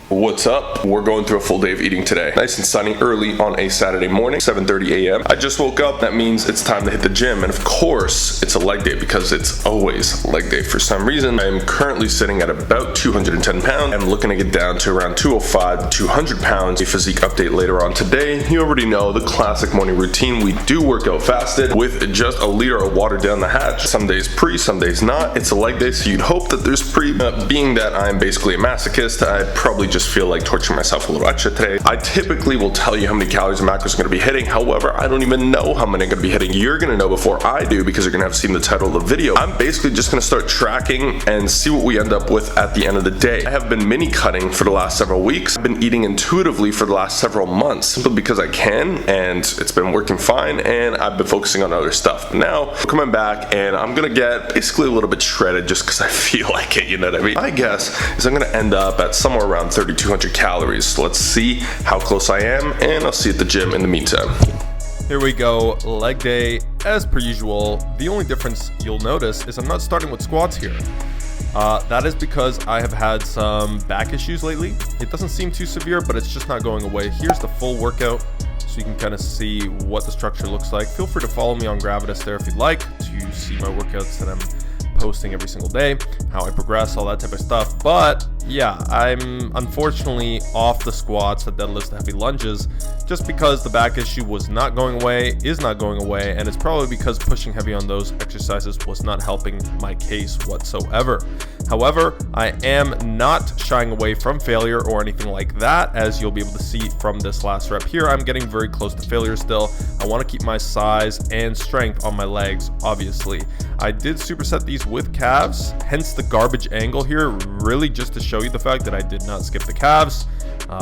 What's up? We're going through a full day of eating today. Nice and sunny early on a Saturday morning, 7:30 a.m. I just woke up. That means it's time to hit the gym. And of course, it's a leg day because it's always leg day for some reason. I am currently sitting at about 210 pounds. I'm looking to get down to around 205 to 200 pounds. A physique update later on today. You already know the classic morning routine. We do work out fasted with just a liter of water down the hatch. Some days pre, some days not. It's a leg day, so you'd hope that there's pre. Being that I'm basically a masochist, I probably just feel like torturing myself a little extra today. I typically will tell you how many calories and macros I'm going to be hitting. However, I don't even know how many I'm going to be hitting. You're going to know before I do because you're going to have seen the title of the video. I'm basically just going to start tracking and see what we end up with at the end of the day. I have been mini cutting for the last several weeks. I've been eating intuitively for the last several months simply because I can, and it's been working fine, and I've been focusing on other stuff. But now we're coming back and I'm going to get basically a little bit shredded just because I feel like it, you know what I mean? My guess is I'm going to end up at somewhere around 3,200 calories. So let's see how close I am, and I'll see you at the gym in the meantime. Here we go, leg day as per usual. The only difference you'll notice is I'm not starting with squats here. That is because I have had some back issues lately. It doesn't seem too severe, but it's just not going away. Here's the full workout so you can kind of see what the structure looks like. Feel free to follow me on Gravitas there if you'd like to see my workouts that I'm posting every single day, how I progress, all that type of stuff. But yeah, I'm unfortunately off the squats, the deadlifts, the heavy lunges, just because the back issue was not going away, is not going away, and it's probably because pushing heavy on those exercises was not helping my case whatsoever. However, I am not shying away from failure or anything like that, as you'll be able to see from this last rep here. I'm getting very close to failure still. I want to keep my size and strength on my legs, obviously. I did superset these with calves, hence the garbage angle here, really just to show you the fact that I did not skip the calves.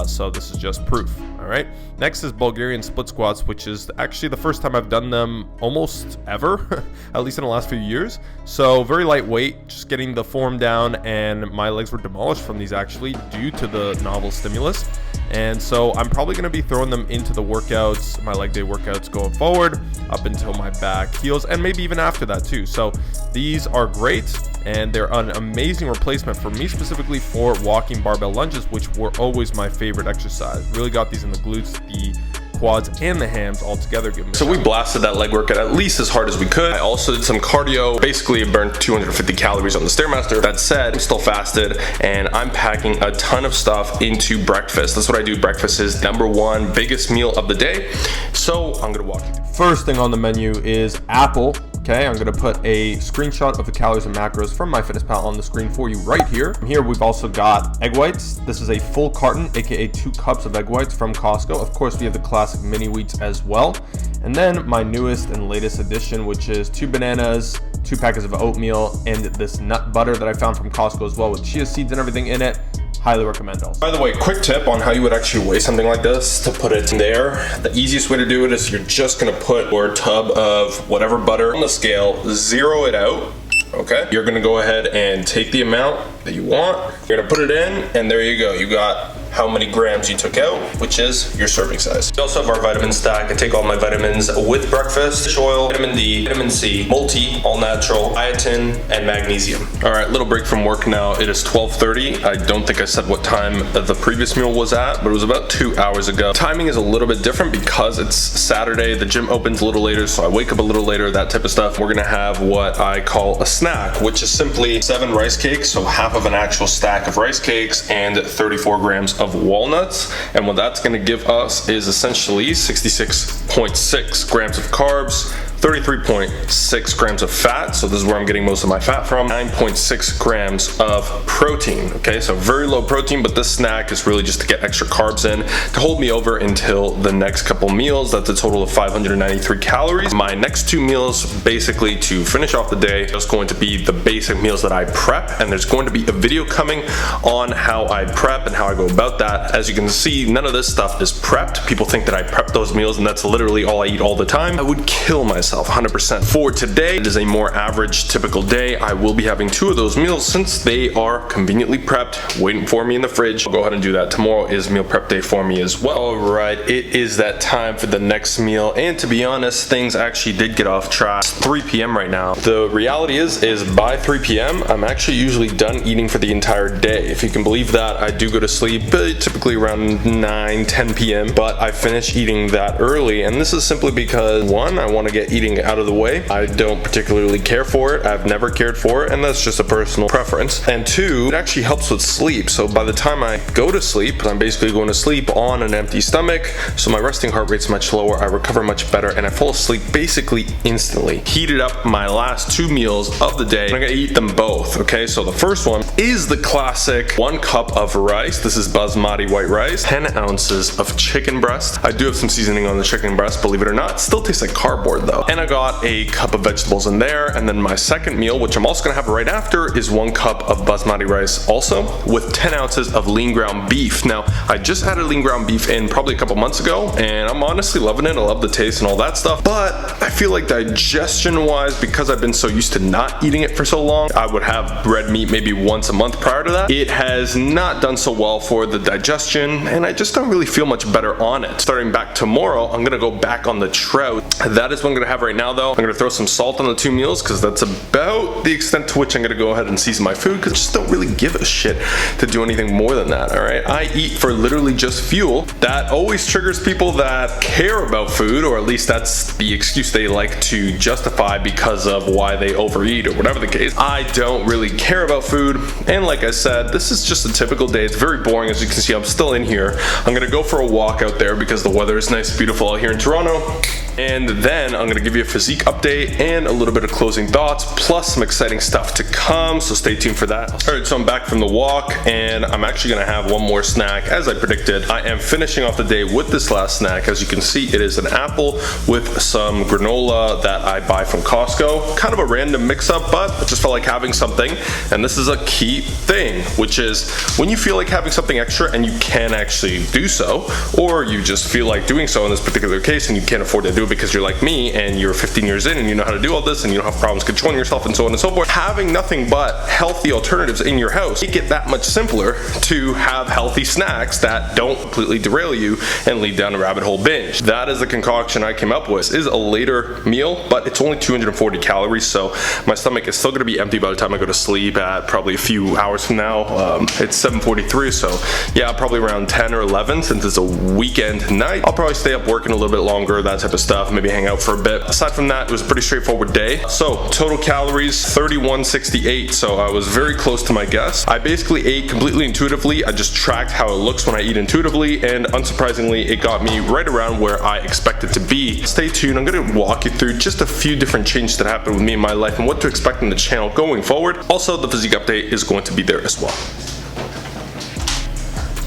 So this is just proof. All right, next is Bulgarian split squats, which is actually the first time I've done them almost ever, at least in the last few years. So very lightweight, just getting the form down, and my legs were demolished from these actually due to the novel stimulus. And so I'm probably going to be throwing them into the workouts, my leg day workouts going forward up until my back heals, and maybe even after that too. So these are great, and they're an amazing replacement for me, specifically for walking barbell lunges, which were always my favorite exercise. Really got these in the glutes, the quads, and the hams all together. So we blasted that leg workout at least as hard as we could. I also did some cardio. Basically, I burned 250 calories on the Stairmaster. That said, I'm still fasted, and I'm packing a ton of stuff into breakfast. That's what I do. Breakfast is #1 biggest meal of the day. So I'm gonna walk you through. First thing on the menu is apple. Okay, I'm gonna put a screenshot of the calories and macros from MyFitnessPal on the screen for you right here. Here we've also got egg whites. This is a full carton, aka 2 cups of egg whites from Costco. Of course, we have the classic mini wheats as well. And then my newest and latest addition, which is 2 bananas, 2 packets of oatmeal, and this nut butter that I found from Costco as well with chia seeds and everything in it. Highly recommend also. By the way, quick tip on how you would actually weigh something like this to put it in there. The easiest way to do it is you're just gonna put your tub of whatever butter on the scale, zero it out, okay? You're gonna go ahead and take the amount that you want. You're gonna put it in, and there you go. You got how many grams you took out, which is your serving size. We also have our vitamin stack. I take all my vitamins with breakfast: fish oil, vitamin D, vitamin C, multi, all natural, biotin, and magnesium. All right, little break from work now. It is 12:30. I don't think I said what time the previous meal was at, but it was about 2 hours ago. Timing is a little bit different because it's Saturday. The gym opens a little later, so I wake up a little later, that type of stuff. We're gonna have what I call a snack, which is simply 7 rice cakes, so half of an actual stack of rice cakes, and 34 grams of walnuts. And what that's going to give us is essentially 66.6 grams of carbs, 33.6 grams of fat, so this is where I'm getting most of my fat from, 9.6 grams of protein. Okay, so very low protein, but this snack is really just to get extra carbs in to hold me over until the next couple meals. That's a total of 593 calories. My next 2 meals, basically to finish off the day, is going to be the basic meals that I prep, and there's going to be a video coming on how I prep and how I go about that. As you can see, none of this stuff is prepped. People think that I prep those meals, and that's literally all I eat all the time. I would kill myself myself 100%. For today, it is a more average, typical day. I will be having 2 of those meals since they are conveniently prepped, waiting for me in the fridge. I'll go ahead and do that. Tomorrow is meal prep day for me as well. All right, it is that time for the next meal, and to be honest, things actually did get off track. It's 3 p.m. right now. The reality is by 3 p.m., I'm actually usually done eating for the entire day. If you can believe that, I do go to sleep typically around 9, 10 p.m., but I finish eating that early, and this is simply because, one, I want to get eating out of the way. I don't particularly care for it. I've never cared for it, and that's just a personal preference. And 2, it actually helps with sleep. So by the time I go to sleep, I'm basically going to sleep on an empty stomach, so my resting heart rate's much lower, I recover much better, and I fall asleep basically instantly. Heated up my last 2 meals of the day, and I'm gonna eat them both, okay? So the first one is the classic 1 cup of rice. This is basmati white rice, 10 ounces of chicken breast. I do have some seasoning on the chicken breast, believe it or not. It still tastes like cardboard though. And I got a cup of vegetables in there, and then my second meal, which I'm also gonna have right after, is 1 cup of basmati rice also, with 10 ounces of lean ground beef. Now, I just added lean ground beef in probably a couple months ago, and I'm honestly loving it. I love the taste and all that stuff, but I feel like digestion wise, because I've been so used to not eating it for so long, I would have red meat maybe once a month prior to that. It has not done so well for the digestion, and I just don't really feel much better on it. Starting back tomorrow, I'm gonna go back on the trout. That is what I'm gonna have right now though. I'm gonna throw some salt on the 2 meals because that's about the extent to which I'm gonna go ahead and season my food, because I just don't really give a shit to do anything more than that, all right? I eat for literally just fuel. That always triggers people that care about food, or at least that's the excuse they like to justify because of why they overeat or whatever the case. I don't really care about food, and like I said, this is just a typical day. It's very boring. As you can see, I'm still in here. I'm gonna go for a walk out there because the weather is nice, beautiful out here in Toronto. And then I'm gonna give you a physique update and a little bit of closing thoughts, plus some exciting stuff to come, so stay tuned for that. All right, so I'm back from the walk, and I'm actually gonna have one more snack, as I predicted. I am finishing off the day with this last snack. As you can see, it is an apple with some granola that I buy from Costco. Kind of a random mix-up, but I just felt like having something, and this is a key thing, which is when you feel like having something extra and you can actually do so, or you just feel like doing so in this particular case and you can't afford to do it because you're like me and you're 15 years in and you know how to do all this and you don't have problems controlling yourself and so on and so forth, having nothing but healthy alternatives in your house make it that much simpler to have healthy snacks that don't completely derail you and lead down a rabbit hole binge. That is the concoction I came up with. It is a later meal, but it's only 240 calories, so my stomach is still gonna be empty by the time I go to sleep at probably a few hours from now. It's 7:43, so yeah, probably around 10 or 11, since it's a weekend night. I'll probably stay up working a little bit longer, that type of stuff, maybe hang out for a bit. Aside from that, it was a pretty straightforward day. So total calories 3168, so I was very close to my guess. I basically ate completely intuitively. I just tracked how it looks when I eat intuitively, and unsurprisingly, it got me right around where I expect it to be. Stay tuned. I'm gonna walk you through just a few different changes that happened with me in my life and what to expect in the channel going forward. Also, the physique update is going to be there as well.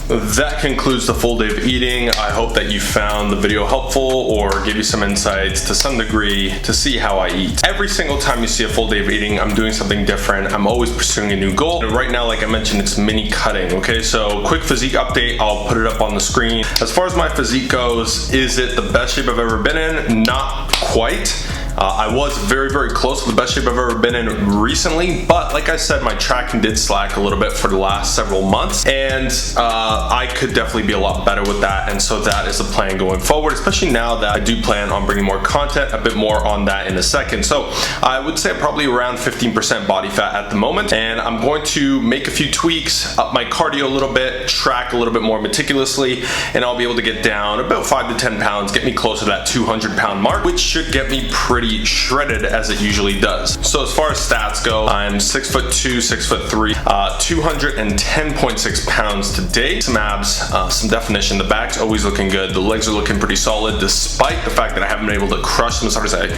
That concludes the full day of eating. I hope that you found the video helpful or gave you some insights to some degree to see how I eat. Every single time you see a full day of eating, I'm doing something different. I'm always pursuing a new goal. And right now, like I mentioned, it's mini cutting, okay? So quick physique update, I'll put it up on the screen. As far as my physique goes, is it the best shape I've ever been in? Not quite. I was very, very close to the best shape I've ever been in recently, but like I said, my tracking did slack a little bit for the last several months, and I could definitely be a lot better with that, and so that is the plan going forward, especially now that I do plan on bringing more content, a bit more on that in a second. So I would say probably around 15% body fat at the moment, and I'm going to make a few tweaks, up my cardio a little bit, track a little bit more meticulously, and I'll be able to get down about 5 to 10 pounds, get me closer to that 200-pound mark, which should get me pretty shredded as it usually does. So as far as stats go, I'm 6'2", 6'3", 210.6 pounds today. Some abs, some definition. The back's always looking good. The legs are looking pretty solid, despite the fact that I haven't been able to crush them as hard as I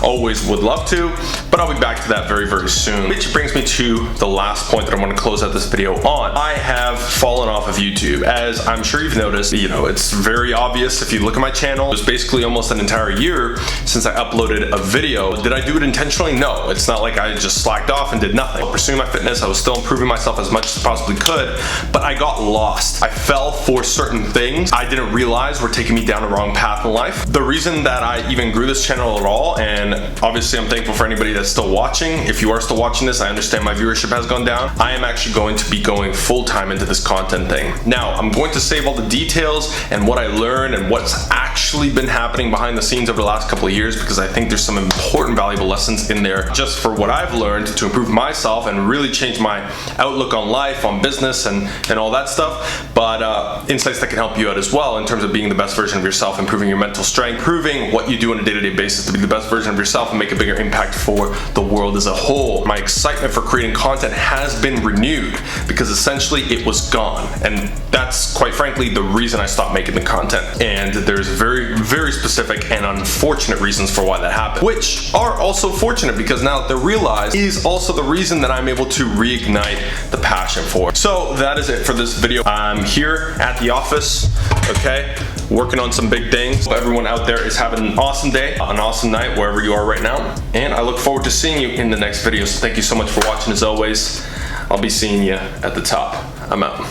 always would love to. But I'll be back to that very, very soon. Which brings me to the last point that I want to close out this video on. I have fallen off of YouTube. As I'm sure you've noticed, you know, it's very obvious if you look at my channel. It was basically almost an entire year since I uploaded a video. Did I do it intentionally? No. It's not like I just slacked off and did nothing. Pursuing my fitness, I was still improving improving myself as much as I possibly could, but I got lost. I fell for certain things I didn't realize were taking me down a wrong path in life. The reason that I even grew this channel at all, and obviously I'm thankful for anybody that's still watching. If you are still watching this, I understand my viewership has gone down. I am actually going to be going full-time into this content thing. Now, I'm going to save all the details and what I learned and what's actually been happening behind the scenes over the last couple of years, because I think there's some important valuable lessons in there just for what I've learned to improve myself and really change my outlook on life, on business, and all that stuff, but insights that can help you out as well in terms of being the best version of yourself, improving your mental strength, improving what you do on a day-to-day basis to be the best version of yourself and make a bigger impact for the world as a whole. My excitement for creating content has been renewed because essentially it was gone, and that's quite frankly the reason I stopped making the content. And there's very, very specific and unfortunate reasons for why that happened, which are also fortunate because now that they're realized is also the reason that I'm able to reignite the passion for it. So that is it for this video. I'm here at the office, okay, working on some big things. Everyone out there is having an awesome day, an awesome night, wherever you are right now, and I look forward to seeing you in the next video. So thank you so much for watching as always. I'll be seeing you at the top. I'm out.